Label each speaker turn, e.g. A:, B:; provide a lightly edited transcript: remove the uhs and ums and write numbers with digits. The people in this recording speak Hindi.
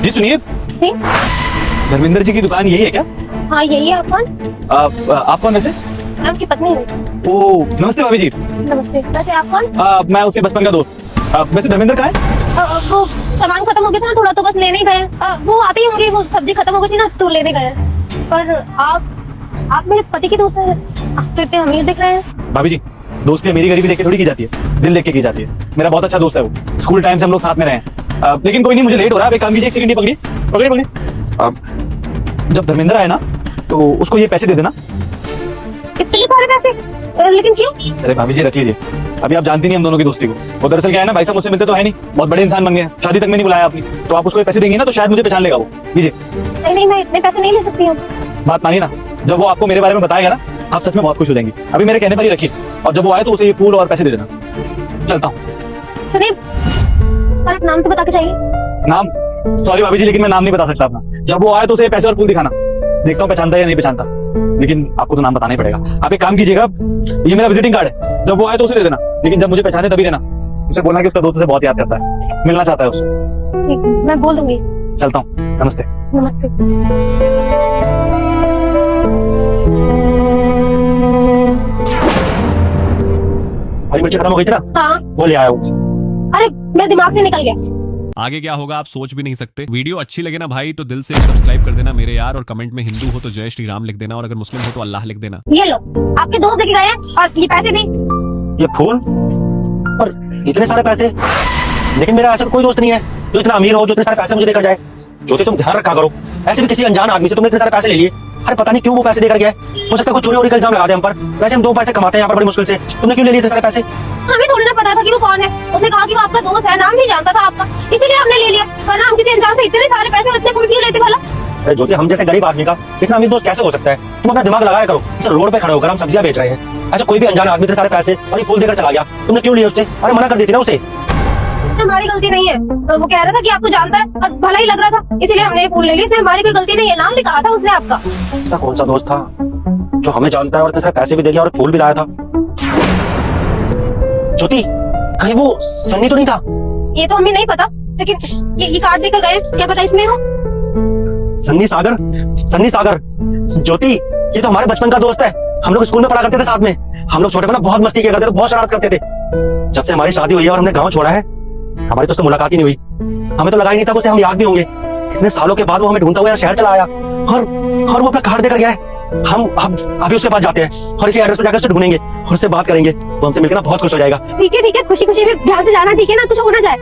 A: जी सुनिए,
B: जी
A: धर्मेंद्र जी की दुकान यही है क्या?
B: हाँ यही है। आप कौन?
A: आप कौन वैसे?
B: मैं आपकी पत्नी हूँ।
A: ओ नमस्ते भाभी जी।
B: नमस्ते। वैसे आप कौन?
A: मैं उसके बचपन का दोस्त। वैसे धर्मेंद्र कहाँ है?
B: वो सामान खत्म हो गया था ना थोड़ा, तो बस लेने गए। वो आते ही होंगे, वो सब्जी खत्म हो गई थी ना तो लेने गए। पर आप मेरे पति के दोस्त हैं, आप तो इतने अमीर दिख रहे हैं।
A: भाभी जी, दोस्ती मेरी गरीबी देख के थोड़ी की जाती है, दिल देख के की जाती है। मेरा बहुत अच्छा दोस्त है वो, स्कूल टाइम से हम लोग साथ में रहे हैं। लेकिन कोई नहीं, मुझे लेट हो रहा है। आप एक काम कीजिए, एक सेकंड पकड़िए पकड़िए पकड़िए। जब धर्मेंद्र आए ना तो उसको ये पैसे दे देना।
B: इतने सारे पैसे? लेकिन क्यों?
A: अरे भाभी जी रख लीजिए, अभी आप जानती नहीं हम दोनों की दोस्ती को। वो दरअसल क्या है ना, भाई साहब मुझसे मिलते तो है नहीं, बहुत बड़े इंसान बन गए, शादी तक में नहीं बुलाया आपने, तो आप उसको ये पैसे देंगे ना तो शायद मुझे पहचान लेगा वो। लीजिए।
B: नहीं, मैं इतने पैसे नहीं ले सकती हूँ।
A: बात मानिए ना, जब वो आपको मेरे बारे में बताएगा ना आप सच में बहुत खुश हो जाएंगे। अभी मेरे कहने पर ही रखिए, और जब वो आए तो उसे ये फूल और पैसे दे देना। चलता हूँ।
B: सुनिए, सर नाम तो बता के चाहिए।
A: नाम? सॉरी भाभी जी, लेकिन मैं नाम नहीं बता सकता अपना। जब वो आए तो उसे पैसे और फूल दिखाना, देखता हूँ पहचानता है या नहीं पहचानता, लेकिन आपको तो नाम बताना ही पड़ेगा। आप एक काम कीजिएगा, ये मेरा विजिटिंग कार्ड है, जब वो आए तो उसे दे देना, लेकिन जब मुझे पहचाने तभी देना। उसे बोलना कि उसका दोस्त उसे बहुत याद करता है, मिलना चाहता है उससे।
B: ठीक, मैं बोल दूंगी।
A: चलता हूँ, नमस्ते।
B: नमस्ते।
C: भाई मिर्ची खत्म हो गई थी ना,
B: हाँ,
C: वो ले आया हूँ।
B: अरे मेरे दिमाग से निकल गया।
D: आगे क्या होगा आप सोच भी नहीं सकते। वीडियो अच्छी लगे ना भाई तो दिल से सब्सक्राइब कर देना मेरे यार, और कमेंट में हिंदू हो तो जय श्री राम लिख देना, और अगर मुस्लिम हो तो अल्लाह लिख देना।
B: ये लो, आपके दोस्त लेके गए हैं, और ये पैसे भी।
C: ये फूल और इतने सारे पैसे, लेकिन मेरा ऐसा कोई दोस्त नहीं है जो इतना अमीर हो, जो इतने सारे पैसे मुझे देकर जाए। ज्योति तुम ध्यान रखा करो, ऐसे भी किसी अनजान आदमी से तुमने इतने सारे पैसे ले लिए। अरे पता नहीं क्यों वो पैसे देकर गया है, हो सकता है कुछ चोरी वोरी का इल्जाम लगा दे हम पर। वैसे हम 2 पैसे कमाते हैं यहाँ पर बड़ी मुश्किल से, तुमने क्यों ले लिए इतने सारे पैसे?
B: हमें थोड़ी ना पता था कि वो कौन है। उसने कहा कि वो आपका दोस्त है, नाम भी जानता था आपका, इसीलिए हमने ले लिया। वरना हम किसी अनजान से इतने सारे पैसे और इतने फूल क्यों लेते भला?
C: अरे ज्योति, हम जैसे गरीब आदमी का इतना अमीर दोस्त कैसे हो सकता है? तुम अपना दिमाग लगाया करो। इस रोड पे खड़े होकर हम सब्जियां बेच रहे हैं, ऐसे कोई भी अनजान आदमी इतने सारे पैसे और ये फूल देकर चला गया, तुमने क्यों लिए उससे? अरे मना कर देती ना उसे।
B: हमारी गलती नहीं है, वो कह रहा था कि आपको जानता है और भला ही लग रहा था, इसीलिए हमने ये फूल ले लिए। इसमें हमारी कोई गलती नहीं है, नाम भी कहा था उसने आपका।
C: ऐसा कौन सा दोस्त था जो हमें जानता है और इतने सारे पैसे भी दे गया और फूल भी लाया था? ज्योति, कहीं वो सन्नी तो नहीं था?
B: ये तो हमें नहीं पता, लेकिन ये कार्ड देकर गए, क्या पता इसमें हो।
C: सन्नी सागर, सन्नी सागर। ज्योति, ये तो हमारे बचपन का दोस्त है, हम लोग स्कूल में पढ़ा करते थे साथ में। हम लोग छोटे में ना बहुत मस्ती किया करते थे, बहुत शरारत करते थे। जब से हमारी शादी हुई है और हमने गांव छोड़ा है, हमारी तो उससे मुलाकात ही नहीं हुई। हमें तो लगा ही नहीं था कि उसे हम याद भी होंगे। इतने सालों के बाद वो हमें ढूंढता हुआ शहर चला आया, और वो अपना कार्ड देकर गया है। हम अभी उसके पास जाते हैं और इसी एड्रेस पर जाकर उससे ढूंढेंगे और उससे बात करेंगे, तो हमसे मिलकर ना बहुत खुश हो जाएगा।
B: ठीक है, खुशी खुशी भी ध्यान से जाना, ठीक है ना, कुछ हो ना जाए।